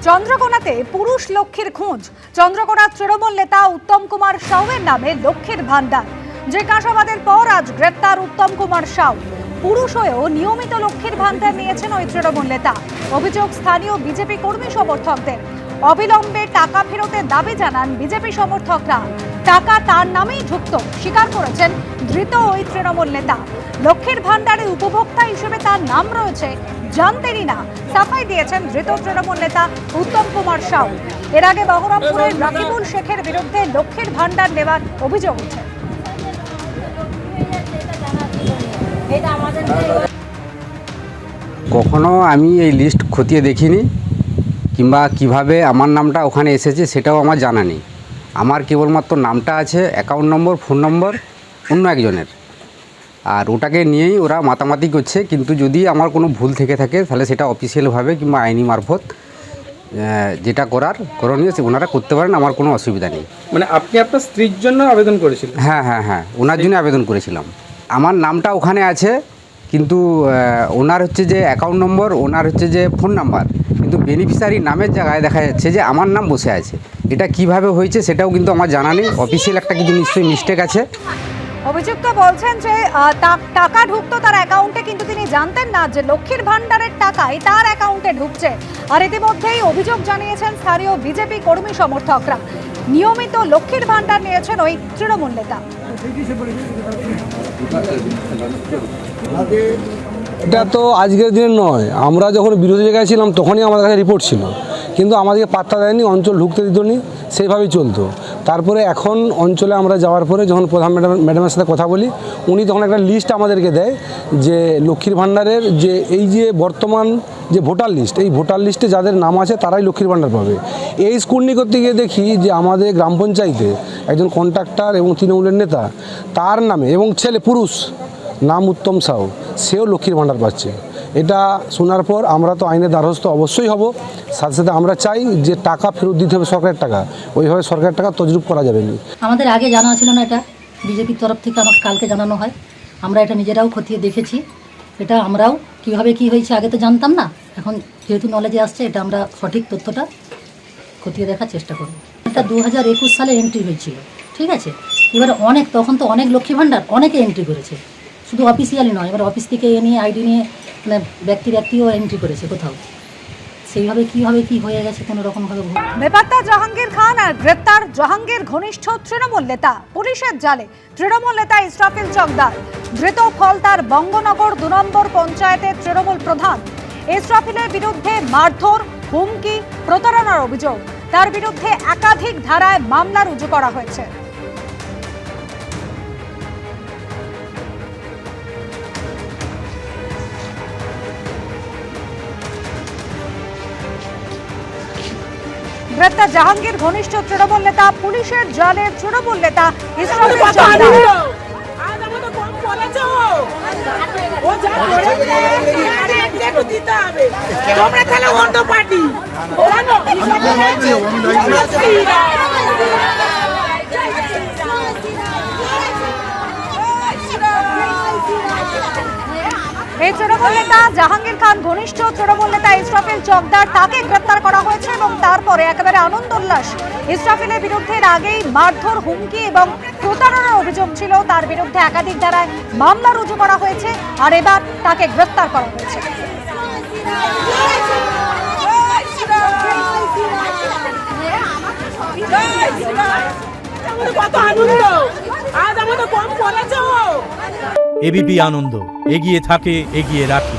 চন্দ্রকোনাতে পুরুষ লক্ষ্মীর খোঁজ। চন্দ্রকোনা তৃণমূল নেতা উত্তম কুমার সাউয়ের নামে লক্ষ্মীর ভান্ডার। জিজ্ঞাসাবাদের পর আজ গ্রেপ্তার উত্তম কুমার সাউ। পুরুষ হয়েও নিয়মিত লক্ষ্মীর ভান্ডার নিয়েছেন ওই তৃণমূল নেতা। অভিযোগ স্থানীয় বিজেপি কর্মী সমর্থকদের। অবিলম্বে টাকা ফেরতের দাবি জানান বিজেপি সমর্থকরা। টাকা তার নামেই ঢুকত স্বীকার করেছেন ধৃত ওই তৃণমূল নেতা। লক্ষ্মীর ভান্ডারে উপভোক্তা হিসেবে তার নাম রয়েছে জানতেনই না, সাফাই দিয়েছেন ধৃত তৃণমূল নেতা উত্তম কুমার সাউ। এর আগে বহরমপুরের রাকিবুল শেখের বিরুদ্ধে লক্ষ্মীর ভান্ডার নেওয়ার অভিযোগ উঠে। কখনো আমি এই লিস্ট খতিয়ে দেখিনি, কিংবা কিভাবে আমার নামটা ওখানে এসেছে সেটাও আমার জানা নেই। আমার কেবলমাত্র নামটা আছে, অ্যাকাউন্ট নম্বর, ফোন নম্বর অন্য একজনের, আর ওটাকে নিয়েই ওরা মাতামাতি করছে। কিন্তু যদি আমার কোনো ভুল থেকে থাকে তাহলে সেটা অফিসিয়ালভাবে কিংবা আইনি মারফত যেটা করণীয় ওনারা করতে পারেন, আমার কোনো অসুবিধা নেই। মানে আপনি আপনার স্ত্রীর জন্য আবেদন করেছিলেন? হ্যাঁ, ওনার জন্য আবেদন করেছিলাম। আমার নামটা ওখানে আছে, কিন্তু ওনার হচ্ছে যে অ্যাকাউন্ট নম্বর, ওনার হচ্ছে যে ফোন নাম্বার, কিন্তু বেনিফিশিয়ারি নামের জায়গায় দেখা যাচ্ছে যে আমার নাম বসে আছে। এটা কিভাবে হয়েছে সেটাও কিন্তু আমার জানা নেই। অফিসিয়াল একটা কিছু নিশ্চয়ই মিস্টেক আছে। অভিযুক্ত বলছেন যে টাকা ঢুকতো তার অ্যাকাউন্টে, কিন্তু তিনি জানতেন না যে লক্ষ্মীর ভান্ডারের টাকাই তার অ্যাকাউন্টে ঢুকছে। আর ইতিমধ্যেই অভিযোগ জানিয়েছেন স্থানীয় বিজেপি কর্মী সমর্থকরা। নিয়মিত লক্ষ্মীর ভান্ডার নিয়েছেন ওই তৃণমূল নেতা। এটা তো আজকের দিনে নয়, আমরা যখন বিরোধী জায়গায় ছিলাম তখনই আমাদের কাছে রিপোর্ট ছিল, কিন্তু আমাদেরকে পাত্তা দেয়নি, অঞ্চল ঢুকতে দিত নি, সেইভাবেই চলতো। তারপরে এখন অঞ্চলে আমরা যাওয়ার পরে যখন প্রধান ম্যাডামের সাথে কথা বলি, উনি তখন একটা লিস্ট আমাদেরকে দেয় যে লক্ষ্মীর ভাণ্ডারের যে এই যে বর্তমান যে ভোটার লিস্ট, এই ভোটার লিস্টে যাদের নাম আছে তারাই লক্ষ্মীর ভাণ্ডার পাবে। এই স্ক্রুটনি করতে গিয়ে দেখি যে আমাদের গ্রাম পঞ্চায়েতে একজন কন্ট্রাক্টর এবং তৃণমূলের নেতা, তার নামে এবং ছেলে পুরুষ নাম উত্তম সাউ, সেও লক্ষ্মীর ভাণ্ডার পাচ্ছে। এটা শোনার পর আমরা তো আইনের দ্বারস্থ অবশ্যই হব। সাথে সাথে আমরা চাই যে টাকা ফেরত দিতে হবে সরকারের টাকা, ওইভাবে সরকারের টাকা তজরুপ করা যাবে না। আমাদের আগে জানা ছিল না, এটা বিজেপির তরফ থেকে আমাকে কালকে জানানো হয়। আমরা এটা নিজেরাও খতিয়ে দেখেছি। এটা আমরাও কীভাবে কী হয়েছে আগে তো জানতাম না, এখন যেহেতু নলেজে আসছে এটা আমরা সঠিক তথ্যটা খতিয়ে দেখার চেষ্টা করব। এটা 2021 সালে এন্ট্রি হয়েছিল, ঠিক আছে। এবারে তখন তো অনেক লক্ষ্মী ভাণ্ডার অনেকে এন্ট্রি করেছে, শুধু অফিসিয়ালি নয়, এবার অফিস থেকে নিয়ে আইডি নিয়ে মানে ব্যক্তিও এন্ট্রি করেছে কোথাও। সেইভাবে কীভাবে কী হয়ে গেছে কোনো রকমভাবে। বেপাত্তা জাহাঙ্গীর খান আর গ্রেপ্তার জাহাঙ্গীর ঘনিষ্ঠ তৃণমূল নেতা। পুলিশের জালে তৃণমূল নেতা ইসরাফিল চকদার। ধৃত ফলতার বঙ্গনগর 2 নম্বর পঞ্চায়েতের তৃণমূল প্রধান। ইসরাফিলের বিরুদ্ধে মারধর, হুমকি, প্রতারণার অভিযোগ। তার বিরুদ্ধে একাধিক ধারায় মামলা রুজু করা হয়েছে। গ্রেপ্তার জাহাঙ্গীর ঘনিষ্ঠ তৃণমূল নেতা। পুলিশের জালে তৃণমূল নেতা ইসরাফিল চকদার। এই তৃণমূল নেতা জাহাঙ্গীর খান ঘনিষ্ঠ তৃণমূল নেতা ইসরাফিল চকদার, তাকে গ্রেপ্তার করা হয়েছে এবং তারপরে একেবারে আনন্দ উল্লাস। ইসরাফিলের বিরুদ্ধে আগেই মারধর, হুমকি এবং প্রতারণার অভিযোগ ছিল। তার বিরুদ্ধে একাধিক ধারায় মামলা রুজু করা হয়েছে, আর এবার তাকে গ্রেপ্তার করা হয়েছে। এবিপি আনন্দ, এগিয়ে থাকে, এগিয়ে রাখে।